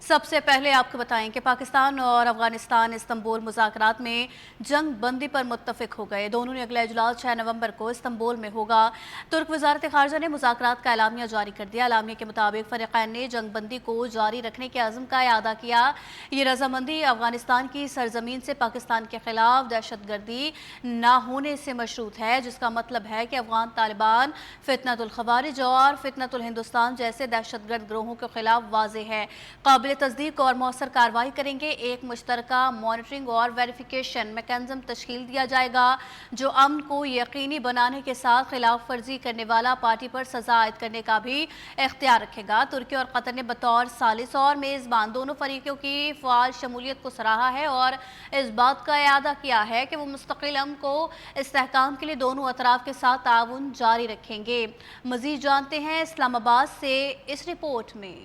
سب سے پہلے آپ کو بتائیں کہ پاکستان اور افغانستان استنبول مذاکرات میں جنگ بندی پر متفق ہو گئے۔ دونوں نے اگلا اجلاس 6 نومبر کو استنبول میں ہوگا۔ ترک وزارت خارجہ نے مذاکرات کا اعلامیہ جاری کر دیا۔ اعلامیہ کے مطابق فریقین نے جنگ بندی کو جاری رکھنے کے عزم کا اعادہ کیا۔ یہ رضامندی افغانستان کی سرزمین سے پاکستان کے خلاف دہشت گردی نہ ہونے سے مشروط ہے، جس کا مطلب ہے کہ افغان طالبان فتنۃ الخوارج اور فتنۃ الہندوستان جیسے دہشت گرد گروہوں کے خلاف واضح ہے، قابل تصدیق اور مؤثر کارروائی کریں گے۔ ایک مشترکہ مانیٹرنگ اور ویریفیکیشن میکانزم تشکیل دیا جائے گا جو امن کو یقینی بنانے کے ساتھ خلاف ورزی کرنے والا پارٹی پر سزا عائد کرنے کا بھی اختیار رکھے گا۔ ترکی اور قطر نے بطور ثالث اور میزبان دونوں فریقوں کی فعال شمولیت کو سراہا ہے اور اس بات کا اعادہ کیا ہے کہ وہ مستقل امن کو استحکام کے لیے دونوں اطراف کے ساتھ تعاون جاری رکھیں گے۔ مزید جانتے ہیں اسلام آباد سے اس رپورٹ میں۔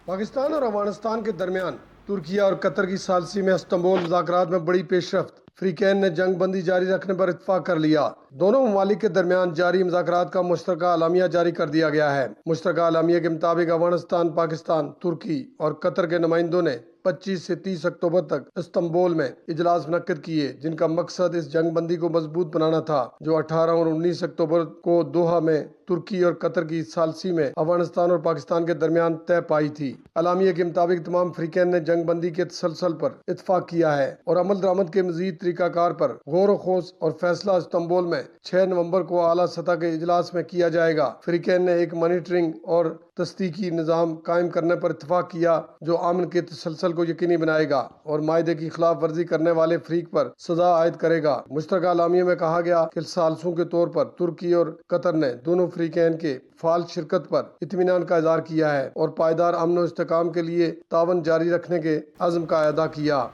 پاکستان اور افغانستان کے درمیان ترکی اور قطر کی ثالثی میں استنبول مذاکرات میں بڑی پیش رفت۔ فریقین نے جنگ بندی جاری رکھنے پر اتفاق کر لیا۔ دونوں ممالک کے درمیان جاری مذاکرات کا مشترکہ اعلامیہ جاری کر دیا گیا ہے۔ مشترکہ اعلامیہ کے مطابق افغانستان، پاکستان، ترکی اور قطر کے نمائندوں نے 25 سے 30 اکتوبر تک استنبول میں اجلاس منعقد کیے، جن کا مقصد اس جنگ بندی کو مضبوط بنانا تھا جو 18 اور 19 اکتوبر کو دوحہ میں ترکی اور قطر کی ثالثی میں افغانستان اور پاکستان کے درمیان طے پائی تھی۔ اعلامیہ کے مطابق تمام فریقین نے جنگ بندی کے تسلسل پر اتفاق کیا ہے اور عمل درآمد کے مزید طریقہ کار پر غور و خوض اور فیصلہ استنبول میں 6 نومبر کو اعلیٰ سطح کے اجلاس میں کیا جائے گا۔ فریقین نے ایک مانیٹرنگ اور تصدیقی نظام قائم کرنے پر اتفاق کیا جو امن کے تسلسل کو یقینی بنائے گا اور معاہدے کی خلاف ورزی کرنے والے فریق پر سزا عائد کرے گا۔ مشترکہ اعلامیہ میں کہا گیا کہ ثالثوں کے طور پر ترکی اور قطر نے دونوں فریقین کے فعال شرکت پر اطمینان کا اظہار کیا ہے اور پائیدار امن و استحکام کے لیے تعاون جاری رکھنے کے عزم کا اعادہ کیا۔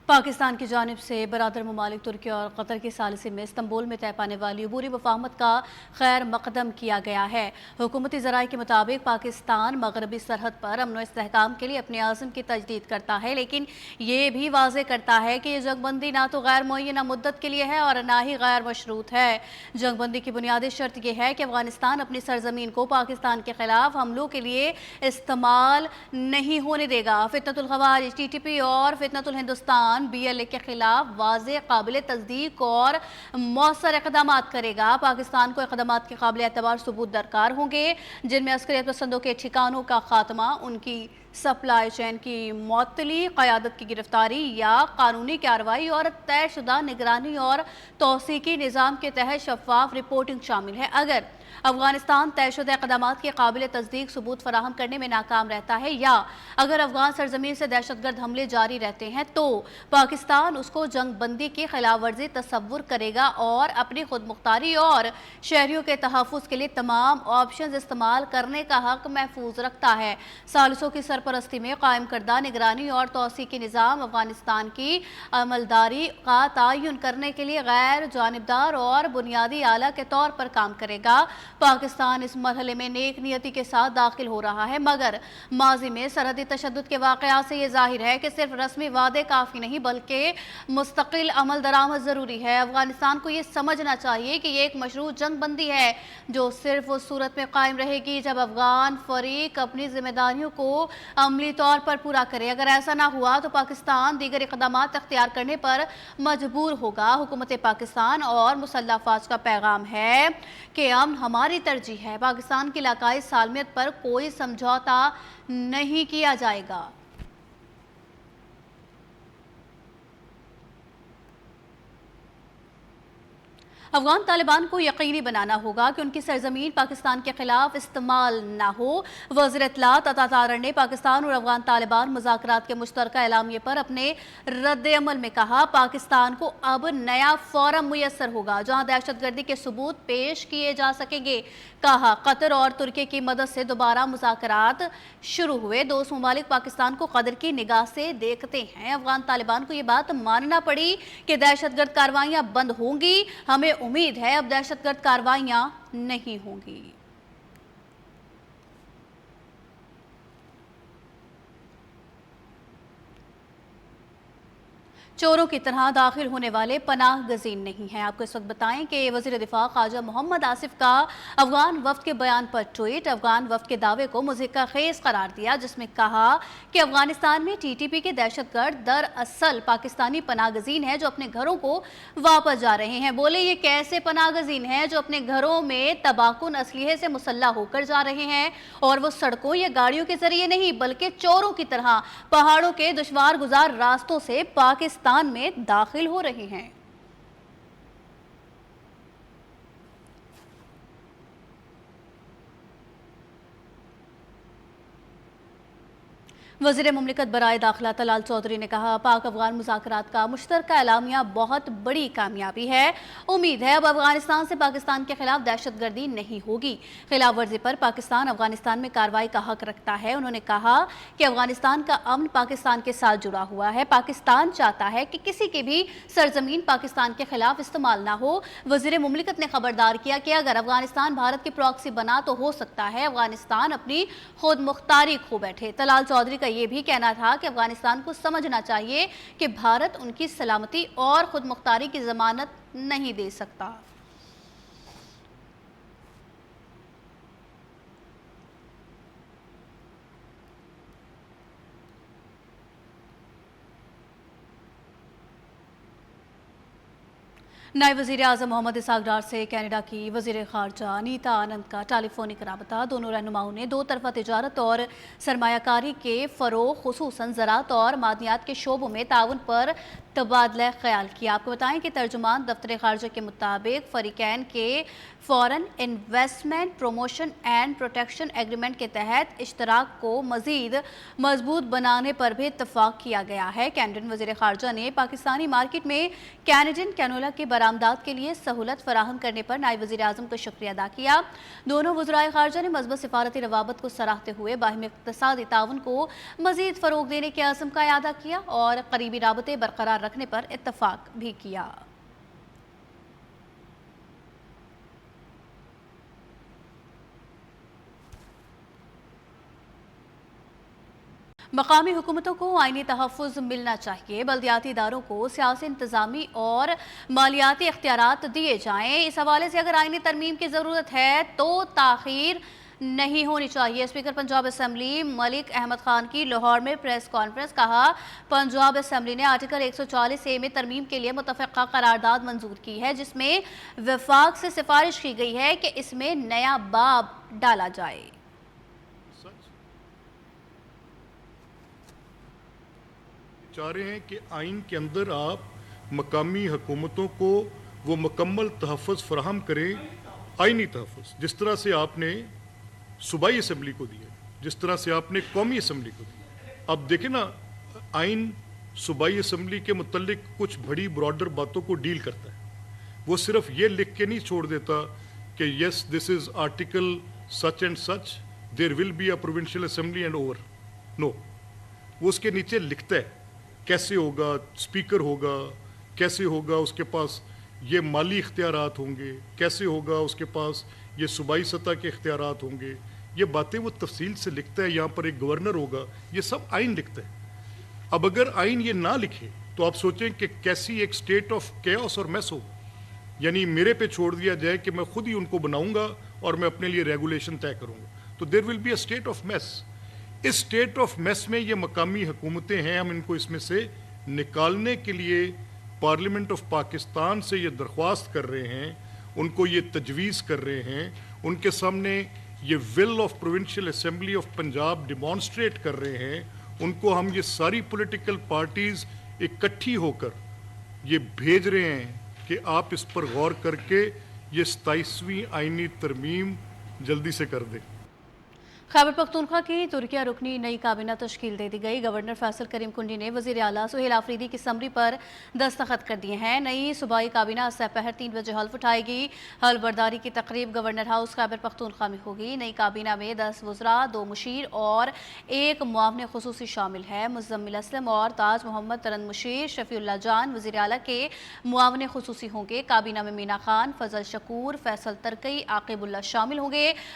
پاکستان کی جانب سے برادر ممالک ترکی اور قطر کی ثالثی میں استنبول میں طے پانے والی عبوری مفاہمت کا خیر مقدم کیا گیا ہے۔ حکومتی ذرائع کے مطابق پاکستان مغربی سرحد پر امن و استحکام کے لیے اپنے عزم کی تجدید کرتا ہے، لیکن یہ بھی واضح کرتا ہے کہ یہ جنگ بندی نہ تو غیر معینہ مدت کے لیے ہے اور نہ ہی غیر مشروط ہے۔ جنگ بندی کی بنیادی شرط یہ ہے کہ افغانستان اپنی سرزمین کو پاکستان کے خلاف حملوں کے لیے استعمال نہیں ہونے دے گا۔ فتنۃ الخوارج، ٹی ٹی پی اور فتنۃ الہندوستان بی ایل اے کے خلاف واضح، قابل تصدیق اور مؤثر اقدامات کرے گا۔ پاکستان کو اقدامات کے قابل اعتبار ثبوت درکار ہوں گے، جن میں عسکریت پسندوں کے ٹھکانوں کا خاتمہ، ان کی سپلائی چین کی معطلی، قیادت کی گرفتاری یا قانونی کارروائی اور طے شدہ نگرانی اور توثیقی نظام کے تحت شفاف رپورٹنگ شامل ہے۔ اگر افغانستان طے شدہ اقدامات کے قابل تصدیق ثبوت فراہم کرنے میں ناکام رہتا ہے یا اگر افغان سرزمین سے دہشت گرد حملے جاری رہتے ہیں تو پاکستان اس کو جنگ بندی کی خلاف ورزی تصور کرے گا اور اپنی خود مختاری اور شہریوں کے تحفظ کے لیے تمام آپشنز استعمال کرنے کا حق محفوظ رکھتا ہے۔ ثالثوں کی سرپرستی میں قائم کردہ نگرانی اور توثیقی نظام افغانستان کی عملداری کا تعین کرنے کے لیے غیر جانبدار اور بنیادی آلہ کے طور پر کام کرے گا۔ پاکستان اس مرحلے میں نیک نیتی کے ساتھ داخل ہو رہا ہے، مگر ماضی میں سرحدی تشدد کے واقعات سے یہ ظاہر ہے کہ صرف رسمی وعدے کافی نہیں بلکہ مستقل عمل درآمد ضروری ہے۔ افغانستان کو یہ سمجھنا چاہیے کہ یہ ایک مشروط جنگ بندی ہے جو صرف اس صورت میں قائم رہے گی جب افغان فریق اپنی ذمہ داریوں کو عملی طور پر پورا کرے۔ اگر ایسا نہ ہوا تو پاکستان دیگر اقدامات اختیار کرنے پر مجبور ہوگا۔ حکومت پاکستان اور مسلح افواج کا پیغام ہے کہ امن ہماری ترجیح ہے، پاکستان کی علاقائی سالمیت پر کوئی سمجھوتہ نہیں کیا جائے گا۔ افغان طالبان کو یقینی بنانا ہوگا کہ ان کی سرزمین پاکستان کے خلاف استعمال نہ ہو۔ وزیر اطلاعات عطا تارڑ نے پاکستان اور افغان طالبان مذاکرات کے مشترکہ اعلامیے پر اپنے رد عمل میں کہا، پاکستان کو اب نیا فورم میسر ہوگا جہاں دہشت گردی کے ثبوت پیش کیے جا سکیں گے۔ کہا، قطر اور ترکی کی مدد سے دوبارہ مذاکرات شروع ہوئے۔ دوست ممالک پاکستان کو قدر کی نگاہ سے دیکھتے ہیں۔ افغان طالبان کو یہ بات ماننا پڑی کہ دہشت گرد کارروائیاں بند ہوں گی۔ ہمیں امید ہے اب دہشت گرد کارروائیاں نہیں ہوں گی۔ چوروں کی طرح داخل ہونے والے پناہ گزین نہیں ہیں۔ آپ کو اس وقت بتائیں کہ وزیر دفاع خواجہ محمد آصف کا افغان وفد کے بیان پر ٹویٹ افغان وفد کے دعوے کو مضحکہ خیز قرار دیا، جس میں کہا کہ افغانستان میں ٹی ٹی پی کے دہشت گرد دراصل پاکستانی پناہ گزین ہیں جو اپنے گھروں کو واپس جا رہے ہیں۔ بولے یہ کیسے پناہ گزین ہیں جو اپنے گھروں میں تباہ کن اسلحے سے مسلح ہو کر جا رہے ہیں، اور وہ سڑکوں یا گاڑیوں کے ذریعے نہیں بلکہ چوروں کی طرح پہاڑوں کے دشوار گزار راستوں سے پاکستان میں داخل ہو رہے ہیں۔ وزیر مملکت برائے داخلہ طلال چودھری نے کہا پاک افغان مذاکرات کا مشترکہ اعلامیہ بہت بڑی کامیابی ہے۔ امید ہے اب افغانستان سے پاکستان کے خلاف دہشت گردی نہیں ہوگی۔ خلاف ورزی پر پاکستان افغانستان میں کارروائی کا حق رکھتا ہے۔ انہوں نے کہا کہ افغانستان کا امن پاکستان کے ساتھ جڑا ہوا ہے۔ پاکستان چاہتا ہے کہ کسی کی بھی سرزمین پاکستان کے خلاف استعمال نہ ہو۔ وزیر مملکت نے خبردار کیا کہ اگر افغانستان بھارت کی پراکسی بنا تو ہو سکتا ہے افغانستان اپنی خود مختاری کھو بیٹھے۔ طلال چودھری کا یہ بھی کہنا تھا کہ افغانستان کو سمجھنا چاہیے کہ بھارت ان کی سلامتی اور خود مختاری کی ضمانت نہیں دے سکتا۔ نائب وزیر اعظم محمد اسحاق ڈار سے کینیڈا کی وزیر خارجہ انیتا آنند کا ٹیلی فونک رابطہ۔ دونوں رہنماؤں نے دو طرفہ تجارت اور سرمایہ کاری کے فروغ، خصوصاً زراعت اور معدنیات کے شعبوں میں تعاون پر تبادلہ خیال کیا۔ آپ کو بتائیں کہ ترجمان دفتر خارجہ کے مطابق فریقین کے foreign investment promotion and protection agreement کے تحت اشتراک کو مزید مضبوط بنانے پر بھی اتفاق کیا گیا ہے۔ کینیڈین وزیر خارجہ نے پاکستانی مارکیٹ میں کینیڈین کینولا کی برآمدات کے لیے سہولت فراہم کرنے پر نائب وزیر اعظم کو شکریہ ادا کیا۔ دونوں وزرائے خارجہ نے مثبت سفارتی روابط کو سراہتے ہوئے باہمی اقتصادی تعاون کو مزید فروغ دینے کے عزم کا اعادہ کیا اور قریبی رابطے برقرار رکھنے پر اتفاق بھی کیا۔ مقامی حکومتوں کو آئینی تحفظ ملنا چاہیے، بلدیاتی اداروں کو سیاسی، انتظامی اور مالیاتی اختیارات دیے جائیں۔ اس حوالے سے اگر آئینی ترمیم کی ضرورت ہے تو تاخیر نہیں ہونی چاہیے۔ اسپیکر پنجاب اسمبلی ملک احمد خان کی لاہور میں پریس کانفرنس۔ کہا پنجاب اسمبلی نے آرٹیکل 140A میں ترمیم کے لیے متفقہ قرارداد منظور کی ہے، جس میں وفاق سے سفارش کی گئی ہے کہ اس میں نیا باب ڈالا جائے۔ چاہ رہے ہیں کہ آئین کے اندر آپ مقامی حکومتوں کو وہ مکمل تحفظ فراہم کریں، آئینی تحفظ، جس طرح سے آپ نے صوبائی اسمبلی کو دیا، جس طرح سے آپ نے قومی اسمبلی کو دیا۔ اب دیکھیں نا، آئین صوبائی اسمبلی کے متعلق کچھ بڑی براڈر باتوں کو ڈیل کرتا ہے۔ وہ صرف یہ لکھ کے نہیں چھوڑ دیتا کہ yes this is article such and such, there will be a provincial assembly and over. No, وہ اس کے نیچے لکھتا ہے کیسے ہوگا، اسپیکر ہوگا، کیسے ہوگا اس کے پاس یہ مالی اختیارات ہوں گے، کیسے ہوگا اس کے پاس یہ صوبائی سطح کے اختیارات ہوں گے۔ یہ باتیں وہ تفصیل سے لکھتا ہے۔ یہاں پر ایک گورنر ہوگا، یہ سب آئین لکھتا ہے۔ اب اگر آئین یہ نہ لکھے تو آپ سوچیں کہ کیسی ایک سٹیٹ آف کیوس اور میس ہو، یعنی میرے پہ چھوڑ دیا جائے کہ میں خود ہی ان کو بناؤں گا اور میں اپنے لیے ریگولیشن طے کروں گا، تو there will be a state of mess. اس سٹیٹ آف میس میں یہ مقامی حکومتیں ہیں، ہم ان کو اس میں سے نکالنے کے لیے پارلیمنٹ آف پاکستان سے یہ درخواست کر رہے ہیں، ان کو یہ تجویز کر رہے ہیں، ان کے سامنے یہ will of provincial assembly of Punjab demonstrate کر رہے ہیں۔ ان کو ہم یہ ساری پولیٹیکل پارٹیز اکٹھی ہو کر یہ بھیج رہے ہیں کہ آپ اس پر غور کر کے یہ 27ویں آئینی ترمیم جلدی سے کر دیں۔ خیبر پختونخوا کی ترکیہ رکنی نئی کابینہ تشکیل دے دی گئی۔ گورنر فیصل کریم کنڈی نے وزیر اعلیٰ سہیل آفریدی کی سمری پر دستخط کر دیے ہیں۔ نئی صوبائی کابینہ سپہر 3 بجے حلف اٹھائے گی۔ حلف برداری کی تقریب گورنر ہاؤس خیبر پختونخوا میں ہوگی۔ نئی کابینہ میں 10 وزراء، 2 مشیر اور 1 معاون خصوصی شامل ہے۔ مزمل اسلم اور تاج محمد ترن مشیر، شفیع اللہ جان وزیر اعلیٰ کے معاون خصوصی ہوں گے۔ کابینہ میں مینا خان، فضل شکور، فیصل ترکی، عاقب اللہ شامل ہوں گے۔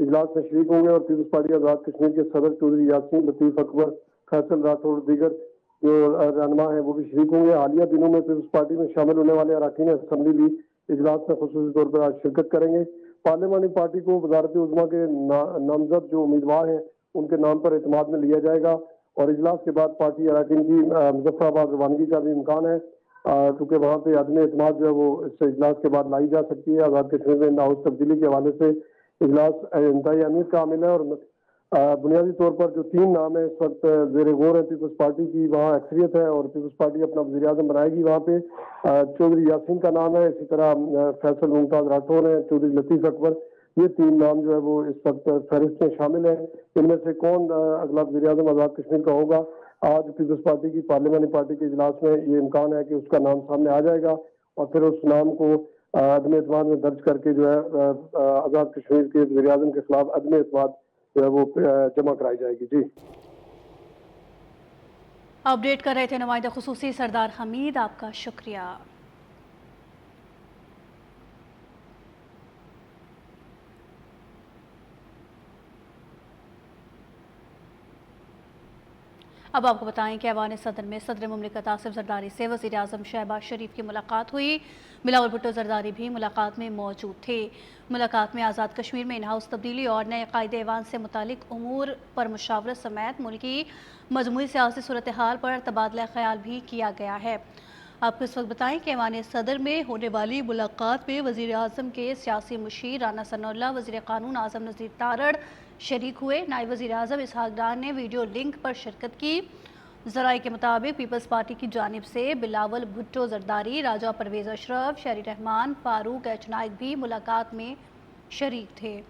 اجلاس میں شریک ہوں گے اور پیپلز پارٹی آزاد کشمیر کے صدر چودھری یاسین لطیف اکبر فیصل راٹھور اور دیگر جو رہنما ہیں وہ بھی شریک ہوں گے۔ حالیہ دنوں میں پیپلز پارٹی میں شامل ہونے والے اراکین اسمبلی بھی اجلاس میں خصوصی طور پر آج شرکت کریں گے۔ پارلیمانی پارٹی کو وزارت عظمیٰ کے نامزد جو امیدوار ہیں ان کے نام پر اعتماد میں لیا جائے گا اور اجلاس کے بعد پارٹی اراکین کی مظفر آباد روانگی کا بھی امکان ہے، کیونکہ وہاں پہ عدم اعتماد جو ہے وہ اس اجلاس کے بعد لائی جا سکتی ہے۔ آزاد کشمیر میں ناؤز تبدیلی کے حوالے سے اجلاس انتہائی اہمیت کا حامل ہے اور بنیادی طور پر جو 3 نام ہیں اس وقت زیر غور ہے پیپلز پارٹی کی، وہاں اکثریت ہے اور پیپلز پارٹی اپنا وزیر اعظم بنائے گی۔ وہاں پہ چودھری یاسین کا نام ہے، اسی طرح فیصل ممتاز راٹھور ہیں، چودھری لطیف اکبر، یہ 3 نام جو ہے وہ اس وقت فہرست میں شامل ہیں۔ ان میں سے کون اگلا وزیر اعظم آزاد کشمیر کا ہوگا، آج پیپلز پارٹی کی پارلیمانی پارٹی کے اجلاس میں یہ امکان ہے کہ اس کا نام سامنے آ جائے گا اور پھر اس نام کو عدم اعتماد میں درج کر کے جو ہے آزاد کشمیر کے وزیر اعظم کے خلاف عدم اعتماد جو ہے وہ جمع کرائی جائے گی۔ جی اپڈیٹ کر رہے تھے نمائندہ خصوصی سردار حمید، آپ کا شکریہ۔ اب آپ کو بتائیں کہ ایوان صدر میں صدر مملکت آصف زرداری سے وزیر اعظم شہباز شریف کی ملاقات ہوئی۔ بلاول بھٹو زرداری بھی ملاقات میں موجود تھے۔ ملاقات میں آزاد کشمیر میں ان ہاؤس تبدیلی اور نئے قائد ایوان سے متعلق امور پر مشاورت سمیت ملکی مجموعی سیاسی صورتحال پر تبادلہ خیال بھی کیا گیا ہے۔ آپ کو اس وقت بتائیں کہ ایوان صدر میں ہونے والی ملاقات میں وزیر اعظم کے سیاسی مشیر رانا ثناء اللہ، وزیر قانون اعظم نذیر تارڑ شریک ہوئے۔ نائب وزیر اعظم اسحاق ڈار نے ویڈیو لنک پر شرکت کی۔ ذرائع کے مطابق پیپلز پارٹی کی جانب سے بلاول بھٹو زرداری، راجہ پرویز اشرف، شہری رحمان، فاروق ایچ نائک بھی ملاقات میں شریک تھے۔